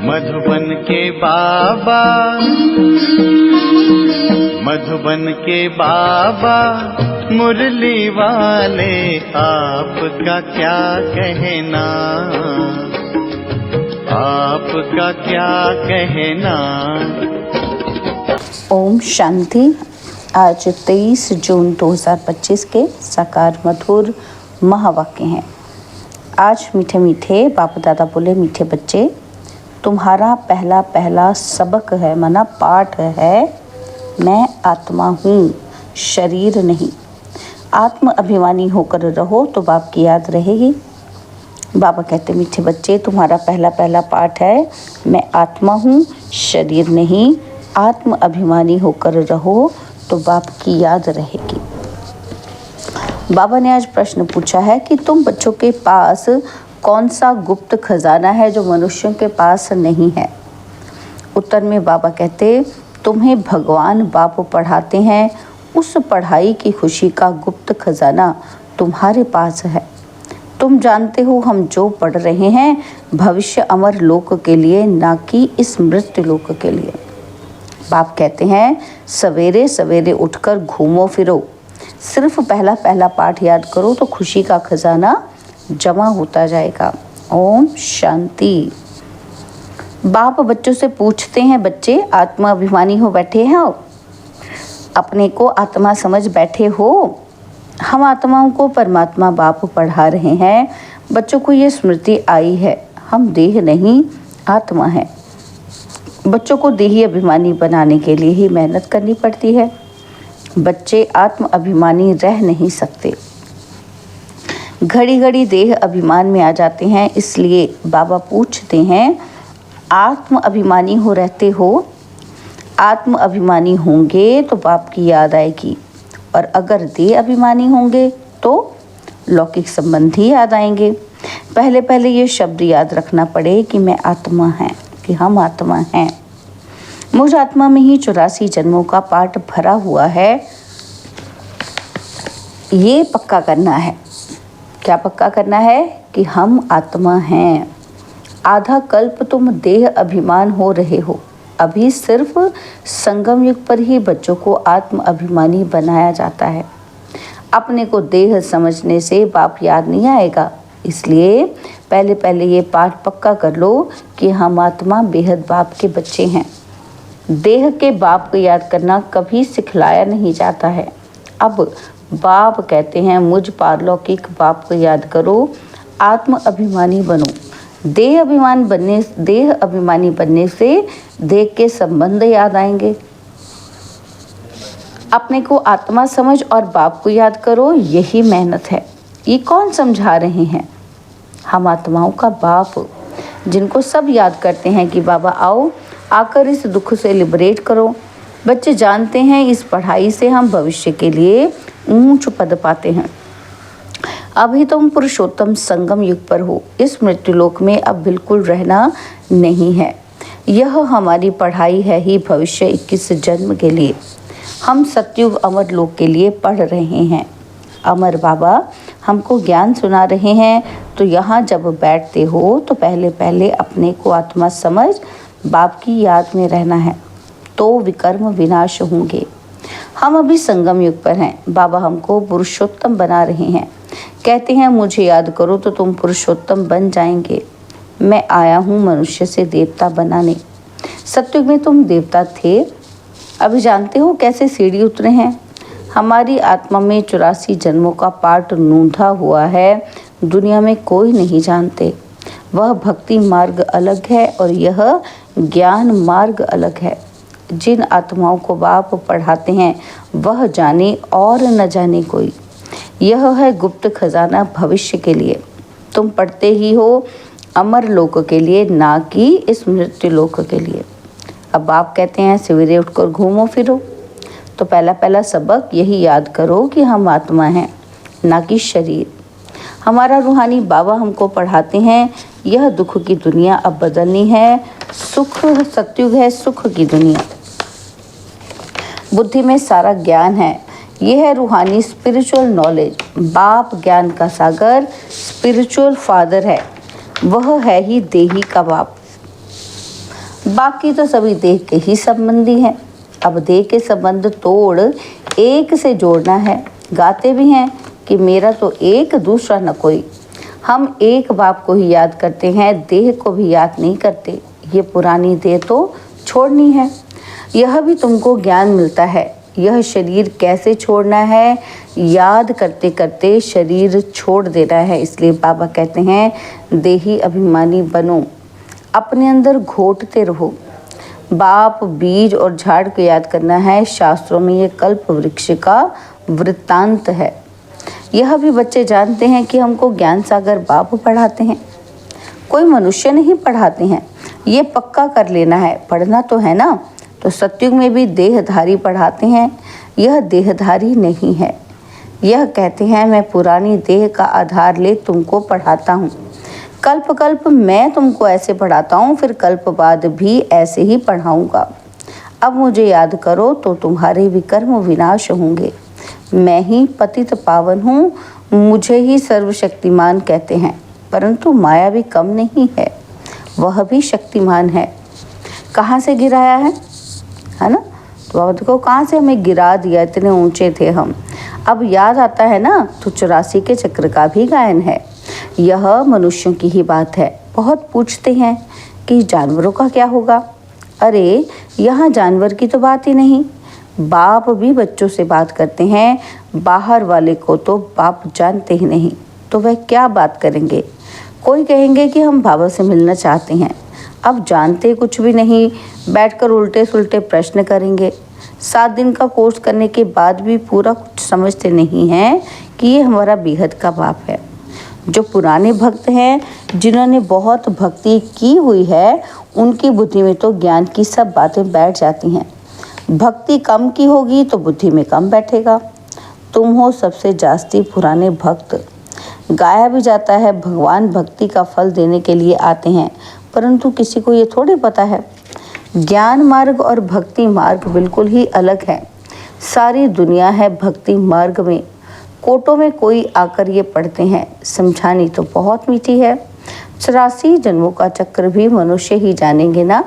मधुबन के बाबा, मधुबन के बाबा मुरली वाले, आपका क्या कहना, आपका क्या कहना। ओम शांति। आज 23 जून 2025 के साकार मधुर महावाक्य हैं। आज मीठे मीठे बाप दादा बोले, मीठे बच्चे, तुम्हारा पहला पहला सबक है, माना पाठ है, मैं आत्मा हूँ, शरीर नहीं। आत्म अभिमानी होकर रहो तो बाप की याद रहेगी। बाबा कहते, मीठे बच्चे, तुम्हारा पहला पहला पाठ है, मैं आत्मा हूँ, शरीर नहीं। आत्म अभिमानी होकर रहो तो बाप की याद रहेगी। बाबा ने आज प्रश्न पूछा है कि तुम बच्चों के पास कौन सा गुप्त खजाना है जो मनुष्यों के पास नहीं है। उत्तर में बाबा कहते, तुम्हें भगवान बाप पढ़ाते हैं, उस पढ़ाई की खुशी का गुप्त खजाना तुम्हारे पास है। तुम जानते हो हम जो पढ़ रहे हैं भविष्य अमर लोक के लिए, ना कि इस मृत्यु लोक के लिए। बाप कहते हैं, सवेरे सवेरे उठकर घूमो फिरो, सिर्फ पहला पहला पाठ याद करो तो खुशी का खजाना जमा होता जाएगा। ओम शांति। बाप बच्चों से पूछते हैं, बच्चे आत्मा अभिमानी हो बैठे हो, अपने को आत्मा समझ बैठे हो। हम आत्माओं को परमात्मा बाप पढ़ा रहे हैं। बच्चों को ये स्मृति आई है, हम देह नहीं आत्मा है। बच्चों को देही अभिमानी बनाने के लिए ही मेहनत करनी पड़ती है। बच्चे आत्म अभिमानी रह नहीं सकते, घड़ी घड़ी देह अभिमान में आ जाते हैं। इसलिए बाबा पूछते हैं, आत्म अभिमानी हो रहते हो? आत्म अभिमानी होंगे तो बाप की याद आएगी, और अगर देह अभिमानी होंगे तो लौकिक संबंधी याद आएंगे। पहले पहले ये शब्द याद रखना पड़े कि मैं आत्मा है, कि हम आत्मा हैं। मुझ आत्मा में ही 84 जन्मों का पाठ भरा हुआ है। ये पक्का करना है। क्या पक्का करना है? कि हम आत्मा हैं। आधा कल्प तुम देह अभिमान हो रहे हो। अभी सिर्फ संगम युग पर ही बच्चों को आत्म अभिमानी बनाया जाता है। अपने को देह समझने से बाप याद नहीं आएगा। इसलिए पहले पहले ये पाठ पक्का कर लो कि हम आत्मा बेहद बाप के बच्चे हैं। देह के बाप को याद करना कभी सिखलाया नहीं जाता है। अब बाप कहते हैं, मुझ पारलौकिक बाप को याद करो, आत्म अभिमानी बनो। देह अभिमानी बनने से देह के संबंध याद आएंगे। अपने को आत्मा समझ और बाप को याद करो, यही मेहनत है। ये कौन समझा रहे हैं? हम आत्माओं का बाप, जिनको सब याद करते हैं कि बाबा आओ, आकर इस दुख से लिबरेट करो। बच्चे जानते हैं इस पढ़ाई से हम भविष्य के लिए ऊंच पद पाते हैं। अभी तुम पुरुषोत्तम संगम युग पर हो, इस मृत्युलोक में अब बिल्कुल रहना नहीं है। यह हमारी पढ़ाई है ही भविष्य 21 जन्म के लिए। हम सतयुग अमर लोक के लिए पढ़ रहे हैं। अमर बाबा हमको ज्ञान सुना रहे हैं। तो यहाँ जब बैठते हो तो पहले पहले अपने को आत्मा समझ बाप की याद में रहना है, तो विकर्म विनाश होंगे। हम अभी संगम युग पर हैं। बाबा हमको पुरुषोत्तम बना रहे हैं। कहते हैं, मुझे याद करो तो तुम पुरुषोत्तम बन जाएंगे। मैं आया हूँ मनुष्य से देवता बनाने। सतयुग में तुम देवता थे। अभी जानते हो कैसे सीढ़ी उतरे हैं। हमारी आत्मा में 84 जन्मों का पाठ नूंधा हुआ है। दुनिया में कोई नहीं जानते। वह भक्ति मार्ग अलग है और यह ज्ञान मार्ग अलग है। जिन आत्माओं को बाप पढ़ाते हैं वह जाने और न जाने कोई। यह है गुप्त खजाना भविष्य के लिए। तुम पढ़ते ही हो अमर लोक के लिए, ना कि इस मृत्यु लोक के लिए। अब बाप कहते हैं, सवेरे उठकर घूमो फिरो। तो पहला पहला सबक यही याद करो कि हम आत्मा हैं, ना कि शरीर। हमारा रूहानी बाबा हमको पढ़ाते हैं, यह दुख की दुनिया अब बदलनी है। सुख सतयुग है, सुख की दुनिया। बुद्धि में सारा ज्ञान है। यह है रूहानी स्पिरिचुअल नॉलेज। बाप ज्ञान का सागर, स्पिरिचुअल फादर है। वह है ही देही का बाप। बाकी तो सभी देह के ही संबंधी हैं। अब देह के संबंध तोड़ एक से जोड़ना है। गाते भी हैं कि मेरा तो एक दूसरा न कोई। हम एक बाप को ही याद करते हैं, देह को भी याद नहीं करते। ये पुरानी देह तो छोड़नी है। यह भी तुमको ज्ञान मिलता है। यह शरीर कैसे छोड़ना है, याद करते करते शरीर छोड़ देना है। इसलिए बाबा कहते हैं देही अभिमानी बनो, अपने अंदर घोटते रहो। बाप, बीज और झाड़ को याद करना है। शास्त्रों में ये कल्प वृक्ष का वृत्तांत है। यह भी बच्चे जानते हैं कि हमको ज्ञान सागर बाप पढ़ाते हैं, कोई मनुष्य नहीं पढ़ाते हैं। ये पक्का कर लेना है। पढ़ना तो है ना। तो सतयुग में भी देहधारी पढ़ाते हैं। यह देहधारी नहीं है। यह कहते हैं मैं पुरानी देह का आधार ले तुमको पढ़ाता हूँ। कल्प कल्प मैं तुमको ऐसे पढ़ाता हूँ, फिर कल्प बाद भी ऐसे ही पढ़ाऊँगा। अब मुझे याद करो तो तुम्हारे विकर्म विनाश होंगे। मैं ही पतित पावन हूँ, मुझे ही सर्वशक्तिमान कहते हैं। परंतु माया भी कम नहीं है, वह भी शक्तिमान है। कहाँ से गिराया है ना। तो बाबा देखो कहाँ से हमें गिरा दिया, इतने ऊंचे थे हम। अब याद आता है ना। तो 84 के चक्र का भी गायन है। यह मनुष्यों की ही बात है। बहुत पूछते हैं कि जानवरों का क्या होगा। अरे यहाँ जानवर की तो बात ही नहीं। बाप भी बच्चों से बात करते हैं। बाहर वाले को तो बाप जानते ही नहीं, तो वह क्या बात करेंगे। कोई कहेंगे कि हम बाबा से मिलना चाहते हैं। अब जानते कुछ भी नहीं, बैठकर उल्टे सुल्टे प्रश्न करेंगे। 7 दिन का कोर्स करने के बाद भी पूरा कुछ समझते नहीं हैं कि ये हमारा बेहद का बाप है। जो पुराने भक्त हैं, जिन्होंने बहुत भक्ति की हुई है, उनकी बुद्धि में तो ज्ञान की सब बातें बैठ जाती हैं। भक्ति कम की होगी तो बुद्धि में कम बैठेगा। तुम हो सबसे जास्ती पुराने भक्त। गाया भी जाता है भगवान भक्ति का फल देने के लिए आते हैं, परंतु किसी को ये थोड़ी पता है। ज्ञान मार्ग और भक्ति मार्ग बिल्कुल ही अलग है। सारी दुनिया है भक्ति मार्ग में। कोटों में कोई आकर ये पढ़ते हैं। समझानी तो बहुत मीठी है। 84 जन्मों का चक्र भी मनुष्य ही जानेंगे ना।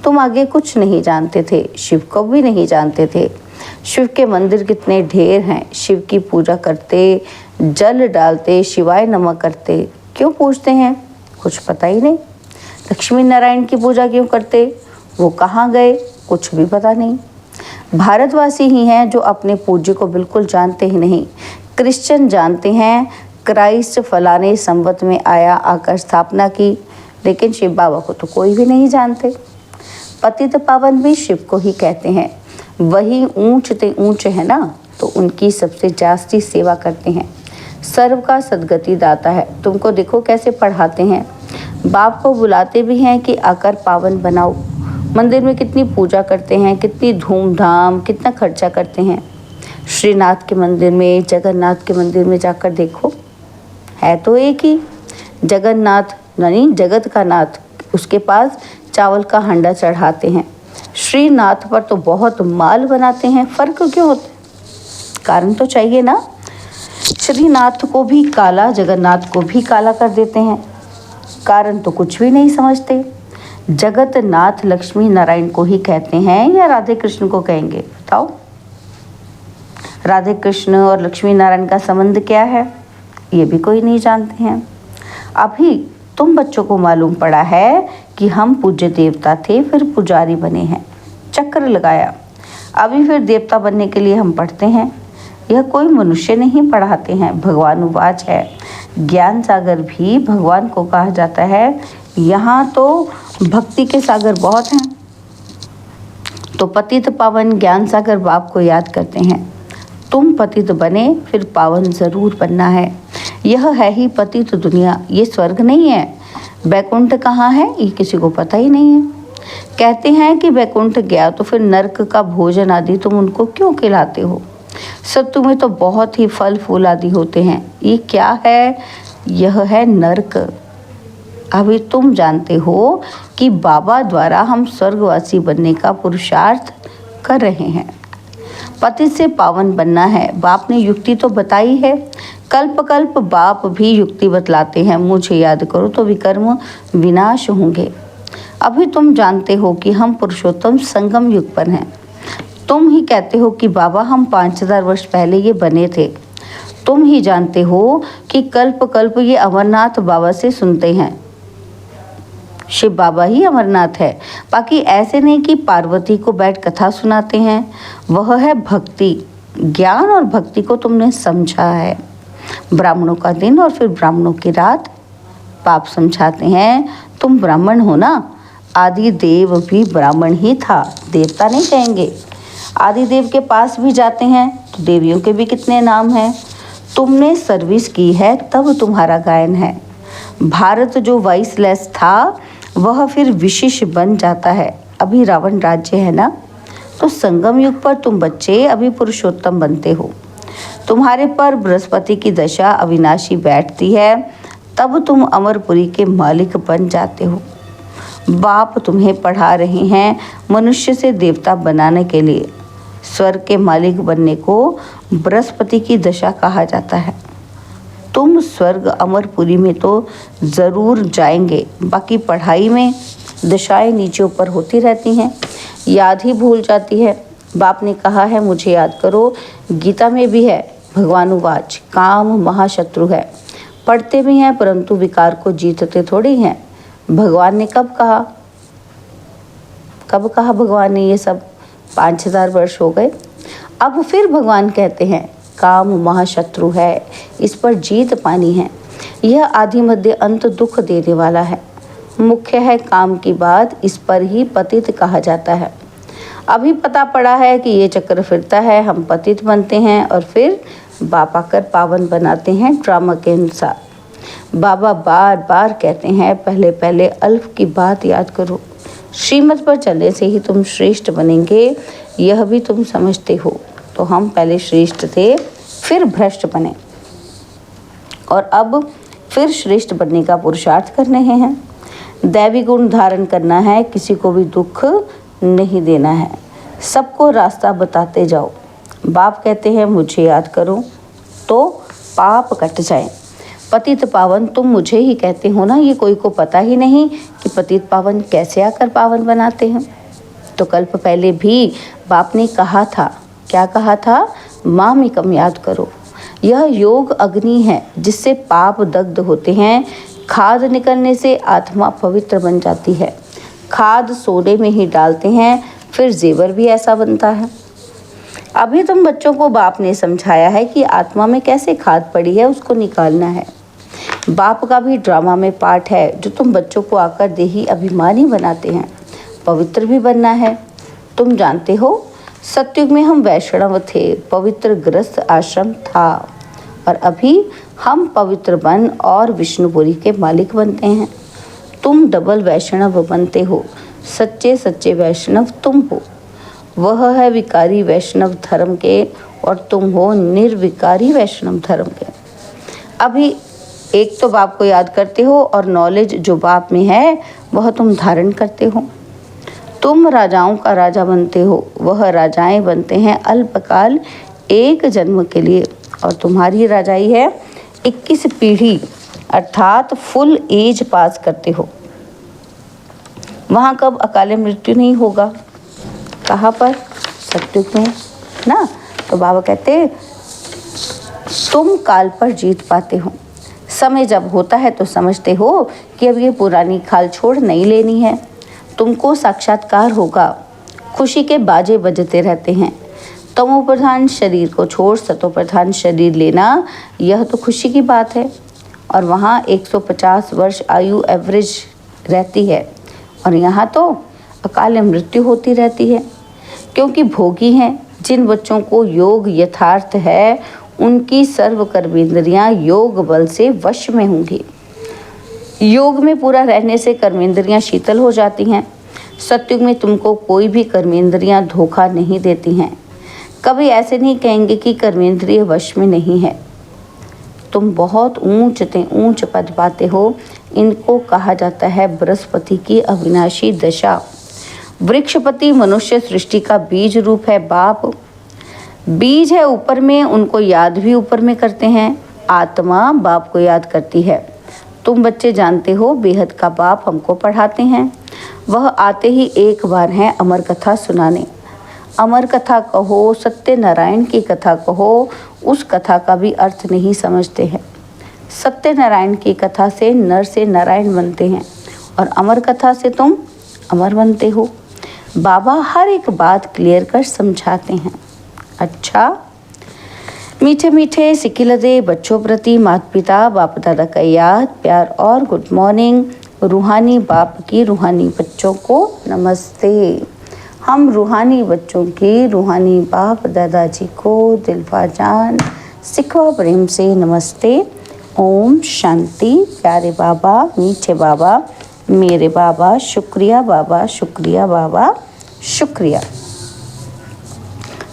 तुम आगे कुछ नहीं जानते थे, शिव को भी नहीं जानते थे। शिव के मंदिर कितने ढेर हैं। शिव की पूजा करते, जल डालते, शिवाय नमः करते। क्यों पूछते हैं, कुछ पता ही नहीं। लक्ष्मी नारायण की पूजा क्यों करते, वो कहाँ गए, कुछ भी पता नहीं। भारतवासी ही हैं जो अपने पूज्य को बिल्कुल जानते ही नहीं। क्रिश्चियन जानते हैं क्राइस्ट फलाने संवत में आया, आकर स्थापना की, लेकिन शिव बाबा को तो कोई भी नहीं जानते। पतित पावन भी शिव को ही कहते हैं। वही ऊंचते ऊंचे है ना, तो उनकी सबसे जास्ती सेवा करते हैं। सर्व का सदगति दाता है। तुमको देखो कैसे पढ़ाते हैं। बाप को बुलाते भी हैं कि आकर पावन बनाओ। मंदिर में कितनी पूजा करते हैं, कितनी धूमधाम, कितना खर्चा करते हैं। श्रीनाथ के मंदिर में, जगन्नाथ के मंदिर में जाकर देखो, है तो एक ही जगन्नाथ, यानी जगत का नाथ। उसके पास चावल का हंडा चढ़ाते हैं। श्रीनाथ पर तो बहुत माल बनाते हैं। फर्क क्यों होता है, कारण तो चाहिए ना। श्रीनाथ को भी काला, जगन्नाथ को भी काला कर देते हैं। कारण तो कुछ भी नहीं समझते। जगतनाथ लक्ष्मी नारायण को ही कहते हैं या राधे कृष्ण को कहेंगे, बताओ। राधे कृष्ण और लक्ष्मी नारायण का संबंध क्या है, ये भी कोई नहीं जानते हैं। अभी तुम बच्चों को मालूम पड़ा है कि हम पूज्य देवता थे, फिर पुजारी बने हैं, चक्र लगाया। अभी फिर देवता बनने के लिए हम पढ़ते हैं। यह कोई मनुष्य नहीं पढ़ाते हैं। भगवान उवाच है। ज्ञान सागर भी भगवान को कहा जाता है। यहाँ तो भक्ति के सागर बहुत हैं। तो पतित पावन ज्ञान सागर बाप को याद करते हैं। तुम पतित बने, फिर पावन जरूर बनना है। यह है ही पतित दुनिया, ये स्वर्ग नहीं है। बैकुंठ कहाँ है, ये किसी को पता ही नहीं है। कहते हैं कि बैकुंठ गया तो फिर नरक का भोजन आदि तुम उनको क्यों खिलाते हो। सत्तु में तो बहुत ही फल फूल आदि होते हैं। ये क्या है, यह है नरक। अभी तुम जानते हो कि बाबा द्वारा हम स्वर्गवासी बनने का पुरुषार्थ कर रहे हैं। पति से पावन बनना है। बाप ने युक्ति तो बताई है। कल्प कल्प बाप भी युक्ति बतलाते हैं। मुझे याद करो तो विकर्म विनाश होंगे। अभी तुम जानते हो कि हम पुरुषोत्तम संगम युग पर हैं। तुम ही कहते हो कि बाबा हम 5000 वर्ष पहले ये बने थे। तुम ही जानते हो कि कल्प कल्प ये अमरनाथ बाबा से सुनते हैं। शिव बाबा ही अमरनाथ है, बाकी ऐसे नहीं कि पार्वती को बैठ कथा सुनाते हैं। वह है भक्ति, ज्ञान और भक्ति को तुमने समझा है। ब्राह्मणों का दिन और फिर ब्राह्मणों की रात। बाप समझाते हैं तुम ब्राह्मण हो ना, आदि देव भी ब्राह्मण ही था, देवता नहीं कहेंगे। आदि देव के पास भी जाते हैं तो देवियों के भी कितने नाम हैं। तुमने सर्विस की है तब तुम्हारा गायन है। भारत जो वाइसलेस था वह फिर विशिष्ट बन जाता है। अभी रावण राज्य है ना, तो संगम युग पर तुम बच्चे अभी पुरुषोत्तम बनते हो। तुम्हारे पर बृहस्पति की दशा अविनाशी बैठती है, तब तुम अमरपुरी के मालिक बन जाते हो। बाप तुम्हें पढ़ा रहे हैं मनुष्य से देवता बनाने के लिए। स्वर्ग के मालिक बनने को बृहस्पति की दशा कहा जाता है। तुम स्वर्ग अमरपुरी में तो ज़रूर जाएंगे, बाकी पढ़ाई में दशाएं नीचे ऊपर होती रहती हैं, याद ही भूल जाती है। बाप ने कहा है मुझे याद करो, गीता में भी है भगवानुवाच काम महाशत्रु है। पढ़ते भी हैं परंतु विकार को जीतते थोड़ी हैं। भगवान ने कब कहा भगवान ने ये सब? 5000 वर्ष हो गए। अब फिर भगवान कहते हैं काम महाशत्रु है, इस पर जीत पानी है। यह आदि मध्य अंत दुख देने वाला है। मुख्य है काम की बात, इस पर ही पतित कहा जाता है। अभी पता पड़ा है कि ये चक्र फिरता है, हम पतित बनते हैं और फिर बाप आकर पावन बनाते हैं ड्रामा के अनुसार। बाबा बार बार कहते हैं पहले पहले अल्फ की बात याद करो। श्रीमत पर चलने से ही तुम श्रेष्ठ बनेंगे, यह भी तुम समझते हो। तो हम पहले श्रेष्ठ थे, फिर भ्रष्ट बने और अब फिर श्रेष्ठ बनने का पुरुषार्थ कर रहे हैं। दैवी गुण धारण करना है, किसी को भी दुख नहीं देना है, सबको रास्ता बताते जाओ। बाप कहते हैं मुझे याद करो तो पाप कट जाए। पतित पावन तुम मुझे ही कहते हो ना, ये कोई को पता ही नहीं कि पतित पावन कैसे आकर पावन बनाते हैं। तो कल्प पहले भी बाप ने कहा था, क्या कहा था? मामिकम याद करो। यह योग अग्नि है जिससे पाप दग्ध होते हैं। खाद निकलने से आत्मा पवित्र बन जाती है। खाद सोने में ही डालते हैं, फिर जेवर भी ऐसा बनता है। अभी तुम बच्चों को बाप ने समझाया है कि आत्मा में कैसे खाद पड़ी है, उसको निकालना है। बाप का भी ड्रामा में पार्ट है जो तुम बच्चों को आकर देही अभिमानी बनाते हैं। पवित्र भी बनना है। तुम जानते हो सतयुग में हम वैष्णव थे, पवित्र गृहस्थ आश्रम था, और अभी हम पवित्र बन और विष्णुपुरी के मालिक बनते हैं। तुम डबल वैष्णव बनते हो, सच्चे सच्चे वैष्णव तुम हो। वह है विकारी वैष्णव धर्म के और तुम हो निर्विकारी वैष्णव धर्म के। अभी एक तो बाप को याद करते हो और नॉलेज जो बाप में है वह तुम धारण करते हो। तुम राजाओं का राजा बनते हो, वह राजाएं बनते हैं अल्पकाल एक जन्म के लिए, और तुम्हारी राजाई है 21 पीढ़ी अर्थात फुल एज पास करते हो। वहाँ कब अकाले मृत्यु नहीं होगा? कहाँ पर? सतयुग में ना। तो बाबा कहते तुम काल पर जीत पाते हो। समय जब होता है तो समझते हो कि अब ये पुरानी खाल छोड़ नहीं लेनी है। तुमको साक्षात्कार होगा। खुशी के बाजे बजते रहते हैं। तमो प्रधान शरीर को छोड़ सतो प्रधान शरीर लेना, यह तो खुशी की बात है। और वहाँ 150 वर्ष आयु एवरेज रहती है, और यहाँ तो अकाल मृत्यु होती रहती है। क्योंकि भोगी हैं। जिन बच्चों को योग यथार्थ है उनकी सर्व कर्मेंद्रियाँ योग बल से वश में होंगी। योग में पूरा रहने से कर्मेंद्रियाँ शीतल हो जाती हैं। सतयुग में तुमको कोई भी कर्मेंद्रियाँ धोखा नहीं देती हैं। कभी ऐसे नहीं कहेंगे कि कर्मेंद्रिय वश में नहीं है। तुम बहुत ऊंच पद पाते हो। इनको कहा जाता है बृहस्पति की अविनाशी दशा। वृक्षपति मनुष्य सृष्टि का बीज रूप है बाप। बीज है ऊपर में, उनको याद भी ऊपर में करते हैं। आत्मा बाप को याद करती है। तुम बच्चे जानते हो बेहद का बाप हमको पढ़ाते हैं। वह आते ही एक बार हैं अमर कथा सुनाने। अमर कथा कहो, सत्यनारायण की कथा कहो, उस कथा का भी अर्थ नहीं समझते हैं। सत्यनारायण की कथा से नर से नारायण बनते हैं और अमर कथा से तुम अमर बनते हो। बाबा हर एक बात क्लियर कर समझाते हैं। अच्छा, मीठे मीठे सिकिलदे बच्चों प्रति माता पिता बाप दादा का याद, प्यार और गुड मॉर्निंग। रूहानी बाप की रूहानी बच्चों को नमस्ते। हम रूहानी बच्चों की रूहानी बाप दादाजी को दिलवा जान सिखवा प्रेम से नमस्ते। ओम शांति। प्यारे बाबा, मीठे बाबा, मेरे बाबा, शुक्रिया बाबा, शुक्रिया बाबा, शुक्रिया।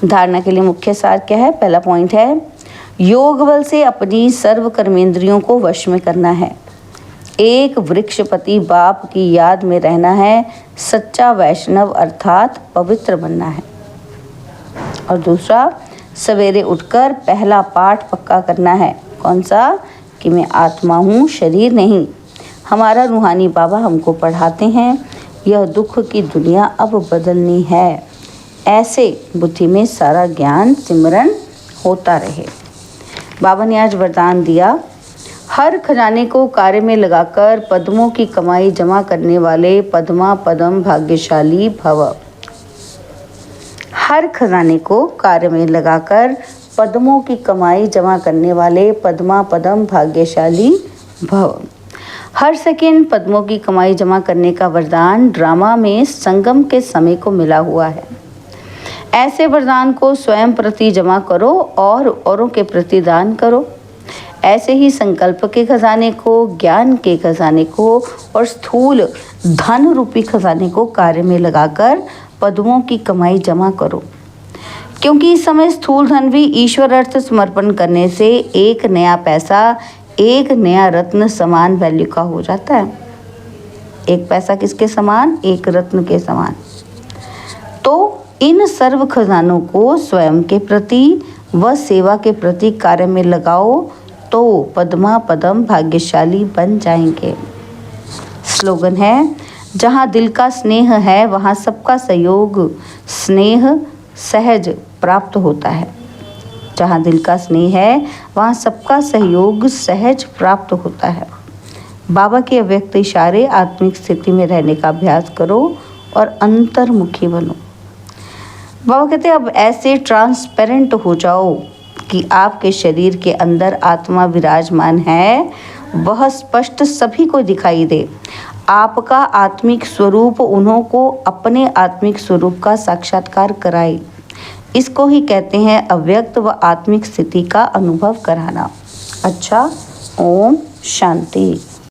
धारणा के लिए मुख्य सार क्या है? पहला पॉइंट है योग बल से अपनी सर्व कर्मेंद्रियों को वश में करना है। एक वृक्षपति बाप की याद में रहना है। सच्चा वैष्णव अर्थात पवित्र बनना है। और दूसरा, सवेरे उठकर पहला पाठ पक्का करना है। कौन सा? कि मैं आत्मा हूँ, शरीर नहीं। हमारा रूहानी बाबा हमको पढ़ाते हैं यह दुख की दुनिया अब बदलनी है। ऐसे बुद्धि में सारा ज्ञान सिमरन होता रहे। बाबा ने आज वरदान दिया, हर खजाने को कार्य में लगाकर पद्मों की कमाई जमा करने वाले पद्मा पदम भाग्यशाली भव। हर खजाने को कार्य में लगाकर पद्मों की कमाई जमा करने वाले पद्मा पदम भाग्यशाली भव। हर सेकंड पद्मों की कमाई जमा करने का वरदान ड्रामा में संगम के समय को मिला हुआ है। ऐसे वरदान को स्वयं प्रति जमा करो और औरों के प्रति दान करो। ऐसे ही संकल्प के खजाने को, ज्ञान के खजाने को और स्थूल धन रूपी खजाने को कार्य में लगाकर पद्मों की कमाई जमा करो। क्योंकि इस समय स्थूल धन भी ईश्वर अर्थ समर्पण करने से एक नया पैसा एक नया रत्न समान वैल्यू का हो जाता है। एक पैसा किसके समान? एक रत्न के समान। तो इन सर्व खजानों को स्वयं के प्रति व सेवा के प्रति कार्य में लगाओ तो पद्मा पदम भाग्यशाली बन जाएंगे। स्लोगन है, जहाँ दिल का स्नेह है वहाँ सबका सहयोग स्नेह सहज प्राप्त होता है। जहाँ दिल का स्नेह है वहाँ सबका सहयोग सहज प्राप्त होता है। बाबा के अव्यक्त इशारे आत्मिक स्थिति में रहने का अभ्यास करो और अंतर्मुखी बनो। बाबा कहते हैं अब ऐसे ट्रांसपेरेंट हो जाओ कि आपके शरीर के अंदर आत्मा विराजमान है, वह स्पष्ट सभी को दिखाई दे। आपका आत्मिक स्वरूप उन्हों को अपने आत्मिक स्वरूप का साक्षात्कार कराए। इसको ही कहते हैं अव्यक्त व आत्मिक स्थिति का अनुभव कराना। अच्छा, ओम शांति।